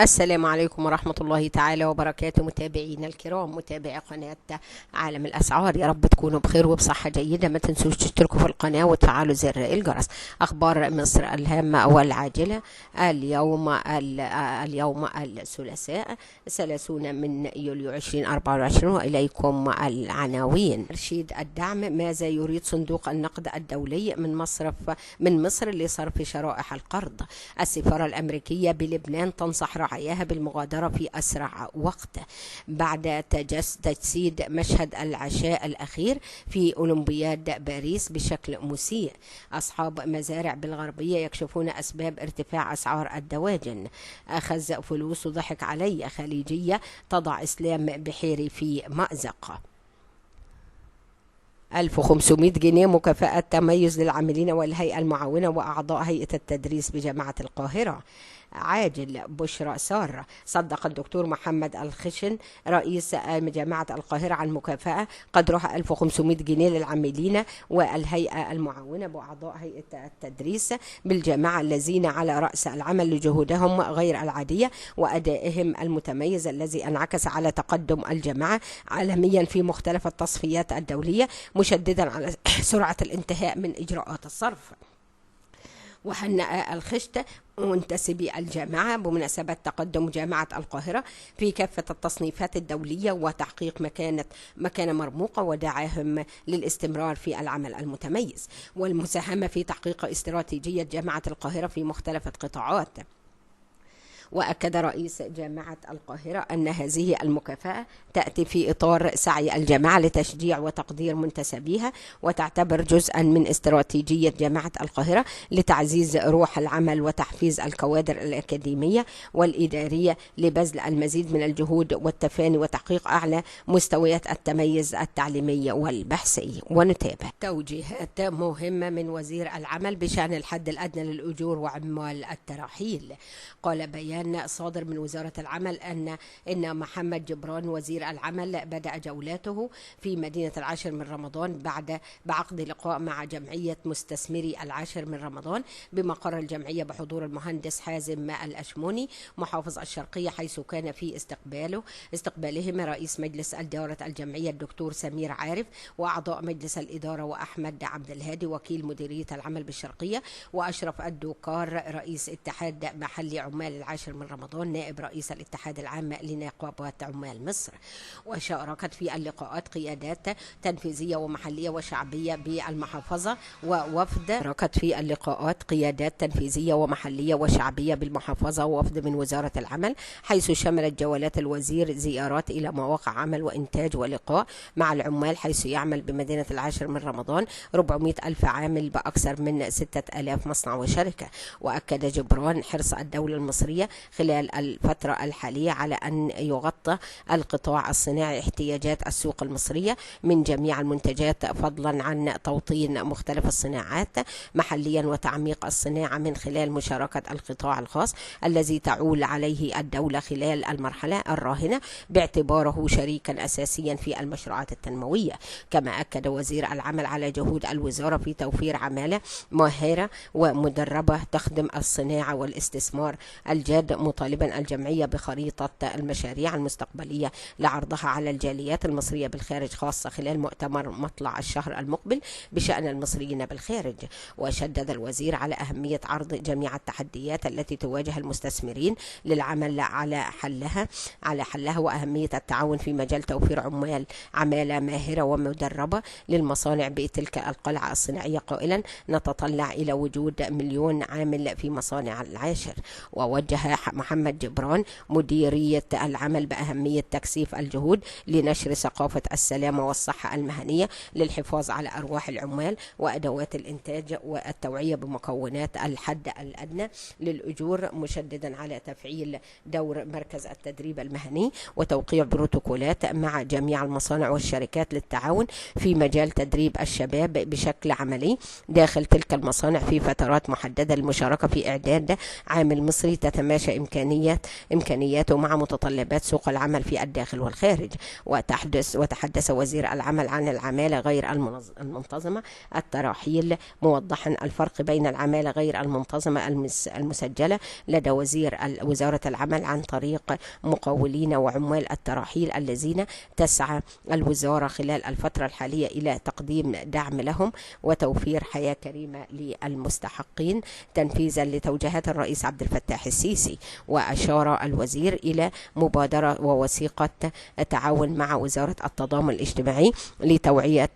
السلام عليكم ورحمة الله تعالى وبركاته. متابعينا الكرام، متابعي قناة عالم الأسعار، يا رب تكونوا بخير وبصحة جيدة. ما تنسوش تشتركوا في القناة وتفعلوا زر الجرس. أخبار مصر الهامة والعاجلة اليوم الثلاثاء 30 من يوليو 2024، وإليكم العناوين. ترشيد الدعم: ماذا يريد صندوق النقد الدولي من مصر لصرف شرائح القرض؟ السفارة الأمريكية بلبنان تنصح رعاياها بالمغادرة في أسرع وقت بعد تجسيد مشهد العشاء الأخير في أولمبياد باريس بشكل مسيء. أصحاب مزارع بالغربية يكشفون أسباب ارتفاع أسعار الدواجن. أخذ فلوس وضحك علي. خليجية تضع إسلام بحيري في مأزق. 1500 جنيه مكافأة تميز للعاملين والهيئة المعاونة وأعضاء هيئة التدريس بجامعة القاهرة. عاجل بشرى سارة: صدق الدكتور محمد الخشن رئيس جامعة القاهرة عن مكافأة قدرها 1500 جنيه للعاملين والهيئة المعاونة وأعضاء هيئة التدريس بالجامعة الذين على رأس العمل لجهودهم غير العادية وأدائهم المتميز الذي انعكس على تقدم الجامعة عالميا في مختلف التصفيات الدولية، مشددا على سرعة الانتهاء من إجراءات الصرف. وهنأ الخشت منتسبي الجامعة بمناسبة تقدم جامعة القاهرة في كافة التصنيفات الدولية وتحقيق مكانة مرموقة، ودعاهم للاستمرار في العمل المتميز والمساهمة في تحقيق استراتيجية جامعة القاهرة في مختلف القطاعات. وأكد رئيس جامعة القاهرة أن هذه المكافأة تأتي في إطار سعي الجامعة لتشجيع وتقدير منتسبيها، وتعتبر جزءا من استراتيجية جامعة القاهرة لتعزيز روح العمل وتحفيز الكوادر الأكاديمية والإدارية لبذل المزيد من الجهود والتفاني وتحقيق أعلى مستويات التميز التعليمي والبحثي. ونتابع توجيهات مهمة من وزير العمل بشأن الحد الأدنى للأجور وعمال التراحيل. قال بيان صادر من وزارة العمل إن محمد جبران وزير العمل بدأ جولاته في مدينة العاشر من رمضان بعقد لقاء مع جمعية مستثمري العاشر من رمضان بمقر الجمعية بحضور المهندس حازم الأشموني محافظ الشرقية، حيث كان في استقبالهم رئيس مجلس إدارة الجمعية الدكتور سمير عارف وأعضاء مجلس الإدارة وأحمد عبد الهادي وكيل مديرية العمل بالشرقية، وأشرف الدوكار رئيس اتحاد محلي عمال العاشر من رمضان نائب رئيس الاتحاد العام لنقابات عمال مصر. وشاركت في اللقاءات قيادات تنفيذية ومحلية وشعبية بالمحافظة بالمحافظة ووفد من وزارة العمل، حيث شملت جولات الوزير زيارات إلى مواقع عمل وإنتاج ولقاء مع العمال، حيث يعمل بمدينة العاشر من رمضان 400 ألف عامل بأكثر من 6000 مصنع وشركة. وأكد جبران حرص الدولة المصرية خلال الفترة الحالية على أن يغطى القطاع الصناعي احتياجات السوق المصرية من جميع المنتجات، فضلا عن توطين مختلف الصناعات محليا وتعميق الصناعة من خلال مشاركة القطاع الخاص الذي تعول عليه الدولة خلال المرحلة الراهنة باعتباره شريكا أساسيا في المشروعات التنموية. كما أكد وزير العمل على جهود الوزارة في توفير عمالة ماهرة ومدربة تخدم الصناعة والاستثمار الجاد، مطالبا الجمعية بخريطة المشاريع المستقبلية لعرضها على الجاليات المصرية بالخارج، خاصة خلال مؤتمر مطلع الشهر المقبل بشأن المصريين بالخارج. وشدد الوزير على أهمية عرض جميع التحديات التي تواجه المستثمرين للعمل على حلها وأهمية التعاون في مجال توفير عمالة ماهرة ومدربة للمصانع بتلك القلعة الصناعية، قائلا: نتطلع إلى وجود 1,000,000 عامل في مصانع العاشر. ووجه محمد جبران مديرية العمل بأهمية تكثيف الجهود لنشر ثقافة السلامة والصحة المهنية للحفاظ على أرواح العمال وأدوات الإنتاج والتوعية بمكونات الحد الأدنى للأجور، مشددا على تفعيل دور مركز التدريب المهني وتوقيع بروتوكولات مع جميع المصانع والشركات للتعاون في مجال تدريب الشباب بشكل عملي داخل تلك المصانع في فترات محددة للمشاركة في إعداد عامل مصري تتماشى تتماشى إمكانياته مع متطلبات سوق العمل في الداخل والخارج. وتحدث وزير العمل عن العمالة غير المنتظمة التراحيل، موضحا الفرق بين العمالة غير المنتظمة المسجلة لدى وزارة العمل عن طريق مقاولين وعمال التراحيل الذين تسعى الوزارة خلال الفترة الحالية إلى تقديم دعم لهم وتوفير حياة كريمة للمستحقين تنفيذا لتوجيهات الرئيس عبد الفتاح السيسي. وأشار الوزير إلى مبادرة ووثيقة تعاون مع وزارة التضامن الاجتماعي لتوعية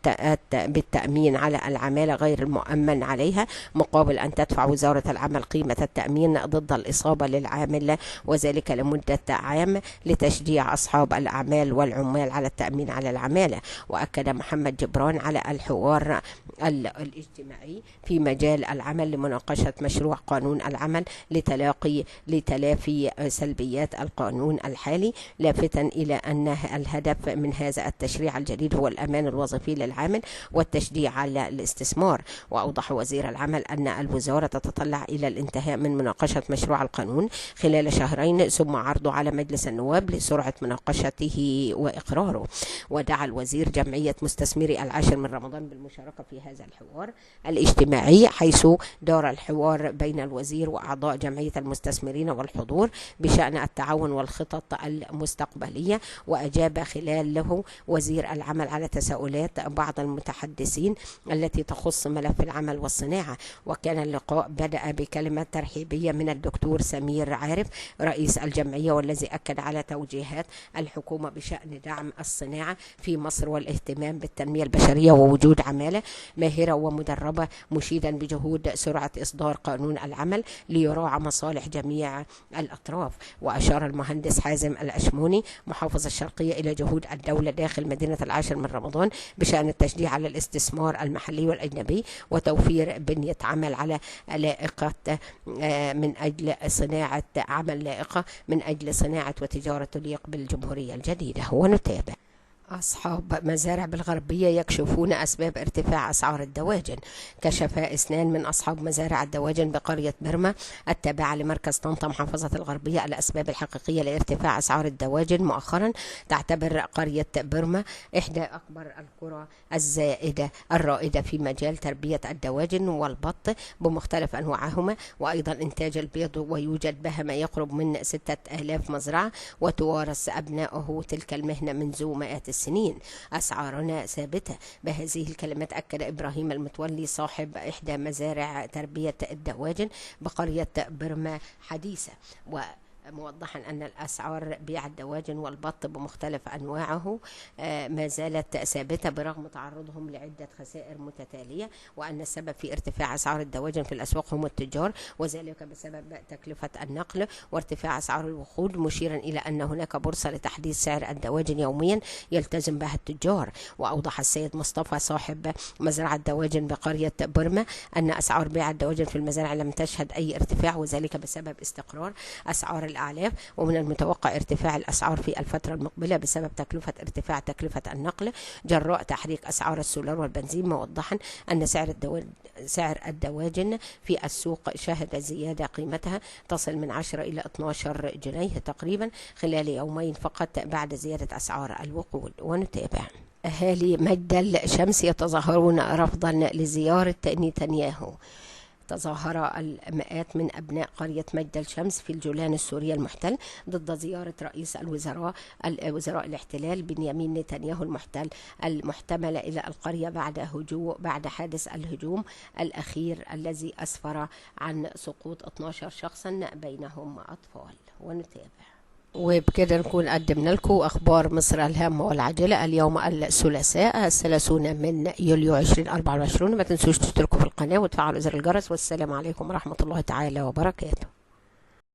بالتأمين على العمالة غير المؤمن عليها، مقابل أن تدفع وزارة العمل قيمة التأمين ضد الإصابة للعامل، وذلك لمدة عام لتشجيع أصحاب الأعمال والعمال على التأمين على العمالة. وأكد محمد جبران على الحوار الاجتماعي في مجال العمل لمناقشة مشروع قانون العمل لتلافي سلبيات القانون الحالي، لافتا إلى أن الهدف من هذا التشريع الجديد هو الأمان الوظيفي للعامل والتشجيع على الاستثمار. وأوضح وزير العمل أن الوزارة تتطلع إلى الانتهاء من مناقشة مشروع القانون خلال شهرين ثم عرضه على مجلس النواب لسرعة مناقشته وإقراره. ودعا الوزير جمعية مستثمري العاشر من رمضان بالمشاركة في هذا الحوار الاجتماعي، حيث دار الحوار بين الوزير وأعضاء جمعية المستثمرين والحضور بشأن التعاون والخطط المستقبلية. وأجاب خلاله وزير العمل على تساؤلات بعض المتحدثين التي تخص ملف العمل والصناعة. وكان اللقاء بدأ بكلمة ترحيبية من الدكتور سمير عارف رئيس الجمعية، والذي أكد على توجيهات الحكومة بشأن دعم الصناعة في مصر والاهتمام بالتنمية البشرية ووجود عمالة ماهرة ومدربة، مشيدا بجهود سرعة إصدار قانون العمل ليراعى مصالح جميع الأطراف. وأشار المهندس حازم الأشموني محافظ الشرقية إلى جهود الدولة داخل مدينة العاشر من رمضان بشأن التشجيع على الاستثمار المحلي والأجنبي وتوفير بنية عمل على لائقة من أجل صناعة عمل لائقة من أجل صناعة وتجارة تليق بالجمهورية الجديدة. ونتابع. أصحاب مزارع بالغربية يكشفون أسباب ارتفاع أسعار الدواجن. كشف 2 من أصحاب مزارع الدواجن بقرية برمة التابعة لمركز طنطا محافظة الغربية الأسباب الحقيقية لارتفاع أسعار الدواجن مؤخرا. تعتبر قرية برمة إحدى أكبر القرى الرائدة في مجال تربية الدواجن والبط بمختلف أنواعهما، وأيضا إنتاج البيض، ويوجد بها ما يقرب من 6000 مزرعة، وتوارث أبنائه تلك المهنة منذ مئات السنين. أسعارنا ثابتة. بهذه الكلمات أكد إبراهيم المتولي صاحب إحدى مزارع تربية الدواجن بقرية برمة حديثة، موضحا أن الأسعار بيع الدواجن والبط بمختلف أنواعه ما زالت ثابتة برغم تعرضهم لعدة خسائر متتالية، وأن السبب في ارتفاع أسعار الدواجن في الأسواق هم التجار، وذلك بسبب تكلفة النقل وارتفاع أسعار الوقود، مشيرا إلى أن هناك بورصة لتحديث سعر الدواجن يوميا يلتزم بها التجار. وأوضح السيد مصطفى صاحب مزرعة دواجن بقرية برمة أن أسعار بيع الدواجن في المزارع لم تشهد أي ارتفاع، وذلك بسبب استقرار أسعار الأعلاف، ومن المتوقع ارتفاع الأسعار في الفترة المقبلة بسبب ارتفاع تكلفة النقل جراء تحريك أسعار السولار والبنزين، موضحا أن سعر الدواجن في السوق شهد زيادة قيمتها تصل من 10 إلى 12 جنيه تقريبا خلال يومين فقط بعد زيادة أسعار الوقود. ونتابع. أهالي مجدل شمس يتظاهرون رفضا لزيارة نتنياهو. تظاهر المئات من أبناء قرية مجدل شمس في الجولان السوري المحتل ضد زيارة رئيس وزراء الاحتلال بنيامين نتنياهو المحتملة إلى القرية بعد حادث الهجوم الأخير الذي أسفر عن سقوط 12 شخصا بينهم أطفال. ونتابع. وبكده نكون قدمنا لكم أخبار مصر الهامة والعاجلة اليوم الثلاثاء 30 من يوليو 2024. ما تنسوش تشتركوا في القناة وتفعلوا زر الجرس، والسلام عليكم ورحمة الله تعالى وبركاته.